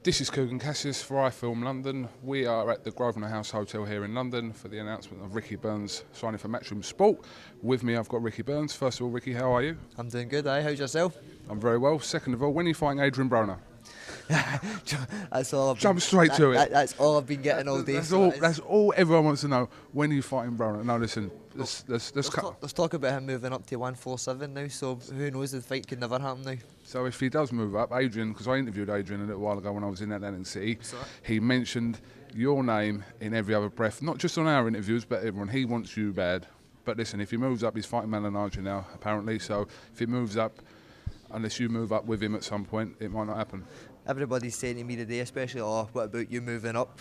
This is KUGAN CASSIUS for iFILM London. We are at the Grosvenor House Hotel here in London for the announcement of Ricky Burns signing for Matchroom Sport. With me I've got Ricky Burns. First of all, Ricky, how are you? I'm doing good, how's yourself? I'm very well. Second of all, when are you fighting ADRIEN BRONER? That's all. Jump straight to it. That's all I've been getting all day. That's all everyone wants to know. When are you fighting Broner? No, listen. Let's talk about him moving up to 147 now. So who knows? The fight could never happen now. So if he does move up, Adrian, because I interviewed Adrian a little while ago when I was in Atlantic City, he mentioned your name in every other breath. Not just on our interviews, but everyone. He wants you bad. But listen, if he moves up, he's fighting Malinage now apparently. So if he moves up, unless you move up with him at some point, it might not happen. Everybody's saying to me today, especially, oh, what about you moving up?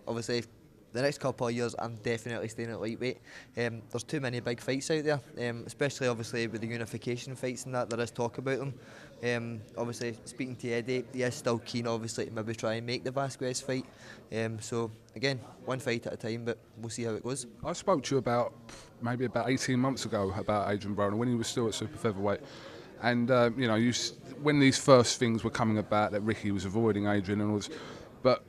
Obviously, the next couple of years, I'm definitely staying at lightweight. There's too many big fights out there, especially obviously with the unification fights and that, there is talk about them. Obviously, speaking to Eddie, he is still keen, obviously, to maybe try and make the Vasquez fight. So, again, one fight at a time, but we'll see how it goes. I spoke to you maybe about 18 months ago about Adrian Broner when he was still at super featherweight. And, you know, when these first things were coming about that Ricky was avoiding Adrian and all this, but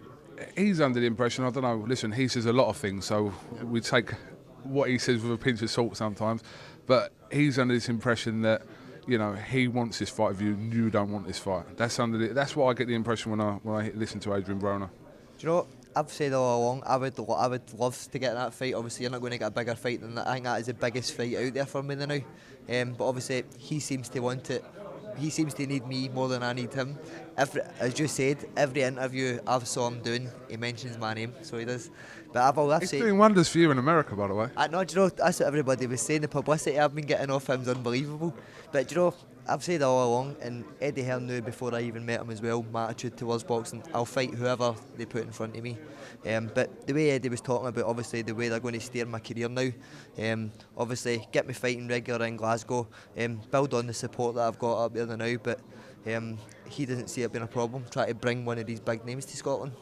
he's under the impression, I don't know, listen, he says a lot of things, so we take what he says with a pinch of salt sometimes, but he's under this impression that, you know, he wants this fight with you and you don't want this fight. That's what I get the impression when I listen to Adrian Broner. Do you know, I've said all along, I would love to get that fight. Obviously, you're not going to get a bigger fight than that. I think that is the biggest fight out there for me now. But obviously, he seems to want it. He seems to need me more than I need him. As you said, every interview I've saw him doing, he mentions my name, so he does. But He's doing wonders for you in America, by the way. No, do you know, that's what everybody was saying. The publicity I've been getting off him is unbelievable. But do you know, I've said all along, and Eddie Hearn knew before I even met him as well, my attitude towards boxing, I'll fight whoever they put in front of me. But the way Eddie was talking about, obviously, the way they're going to steer my career now, obviously, get me fighting regular in Glasgow, build on the support that I've got up there now, but he doesn't see it being a problem, try to bring one of these big names to Scotland.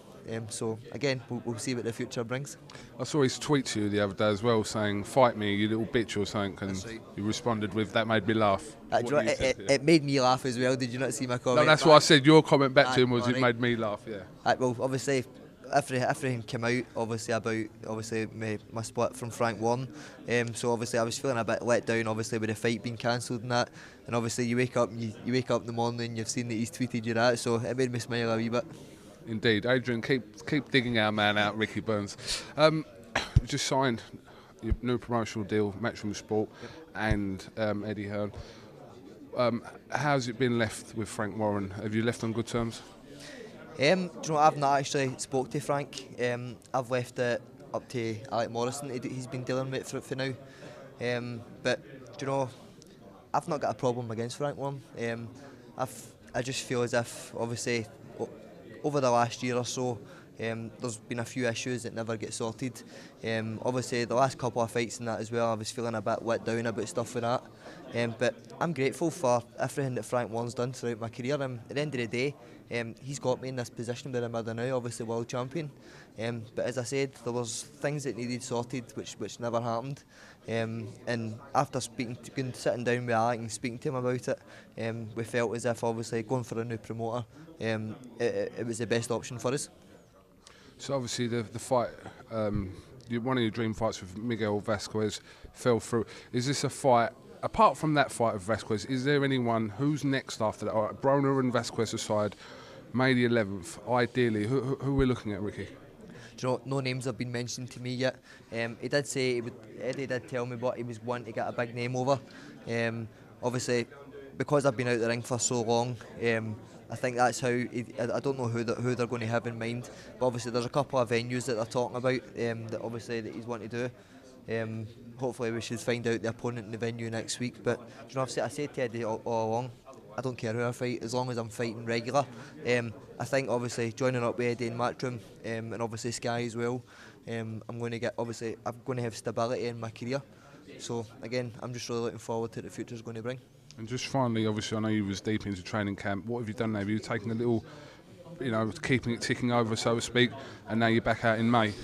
So again, we'll see what the future brings. I saw his tweet to you the other day as well, saying "fight me, you little bitch" or something, and right. you responded with "that made me laugh." It made me laugh as well. Did you not see my comment? No, that's what I said. Your comment back to him was "it made me laugh." Yeah. Well, obviously, everything came out obviously about my split from Frank Warren. So obviously I was feeling a bit let down, obviously with the fight being cancelled and that. And obviously you wake up in the morning and you've seen that he's tweeted you that, so it made me smile a wee bit. Indeed, Adrian, keep digging our man out, Ricky Burns. You just signed your new promotional deal, Matchroom Sport, and Eddie Hearn. How's it been left with Frank Warren? Have you left on good terms? Do you know, I've not actually spoke to Frank. I've left it up to Alec Morrison. He's been dealing with it for now. But do you know, I've not got a problem against Frank Warren. I just feel as if, obviously, over the last year or so, there's been a few issues that never get sorted. Obviously, the last couple of fights and that as well, I was feeling a bit let down about stuff with that. But I'm grateful for everything that Frank Warren's done throughout my career. At the end of the day, he's got me in this position where I'm at now, obviously world champion. But as I said, there was things that needed sorted which never happened. And after sitting down with Alec and speaking to him about it, we felt as if obviously going for a new promoter, it was the best option for us. So obviously the fight, one of your dream fights with Miguel Vasquez fell through. Is this a fight, apart from that fight of Vasquez, is there anyone who's next after that? All right, Broner and Vasquez aside, May the 11th, ideally, who are we looking at, Ricky? Do you know, no names have been mentioned to me yet. He did say, Eddie did tell me what he was wanting to get a big name over. Obviously, because I've been out the ring for so long, I think that's how, I don't know who they're going to have in mind, but obviously there's a couple of venues that they're talking about that he's wanting to do. Hopefully we should find out the opponent in the venue next week, but you know, I said to Eddie all along, I don't care who I fight as long as I'm fighting regular. I think obviously joining up with Eddie in Matchroom and obviously Sky as well, I'm going to have stability in my career. So again, I'm just really looking forward to what the future's going to bring. And just finally, obviously I know you was deep into training camp. What have you done now? Have you taken a little, you know, keeping it ticking over, so to speak, and now you're back out in May?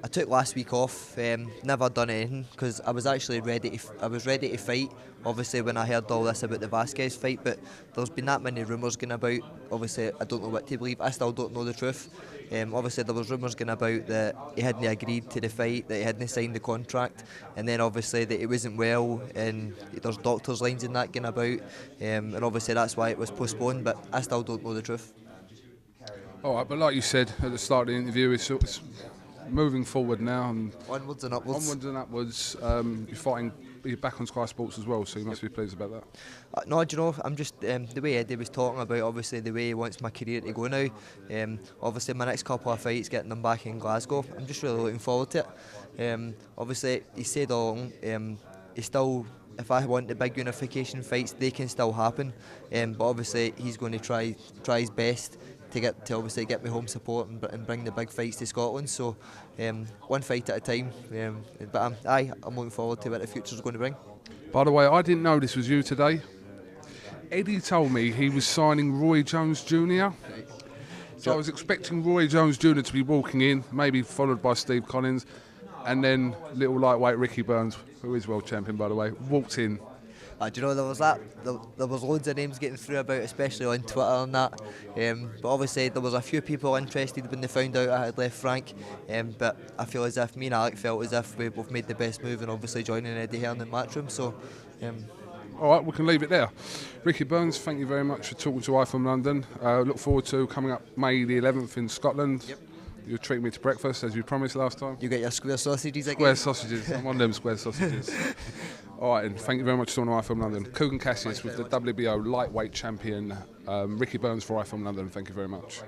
I took last week off, never done anything because I was actually ready to fight. Obviously, when I heard all this about the Vasquez fight, but there's been that many rumours going about. Obviously, I don't know what to believe. I still don't know the truth. Obviously, there was rumours going about that he hadn't agreed to the fight, that he hadn't signed the contract, and then obviously that he wasn't well, and there's doctors' lines and that going about, and obviously that's why it was postponed. But I still don't know the truth. All right, but like you said at the start of the interview, it's moving forward now, and onwards and upwards. You're back on Sky Sports as well, so you must be pleased about that. No, do you know, I'm just the way Eddie was talking about, obviously the way he wants my career to go now. Obviously my next couple of fights, getting them back in Glasgow, I'm just really looking forward to it. Obviously he said all along, he still, if I want the big unification fights, they can still happen. But obviously he's going to try his best to obviously get me home support and bring the big fights to Scotland. So one fight at a time. But I'm looking forward to what the future's going to bring. By the way, I didn't know this was you today. Eddie told me he was signing Roy Jones Jr. So I was expecting Roy Jones Jr. to be walking in, maybe followed by Steve Collins, and then little lightweight Ricky Burns, who is world champion by the way, walked in. Do you know, there was loads of names getting through about, especially on Twitter and that. But obviously there was a few people interested when they found out I had left Frank. But I feel as if me and Alec felt as if we both made the best move, and obviously joining Eddie Hearn in Matchroom. So. All right, we can leave it there. Ricky Burns, thank you very much for talking to iFILM London. Look forward to coming up May the 11th in Scotland. Yep. You'll treat me to breakfast as you promised last time. You get your square sausages again? Square sausages. I'm one of them square sausages. All right, and thank you very much for talking to iFILM London. KUGAN CASSIUS with the WBO lightweight champion, Ricky Burns for iFILM London. Thank you very much.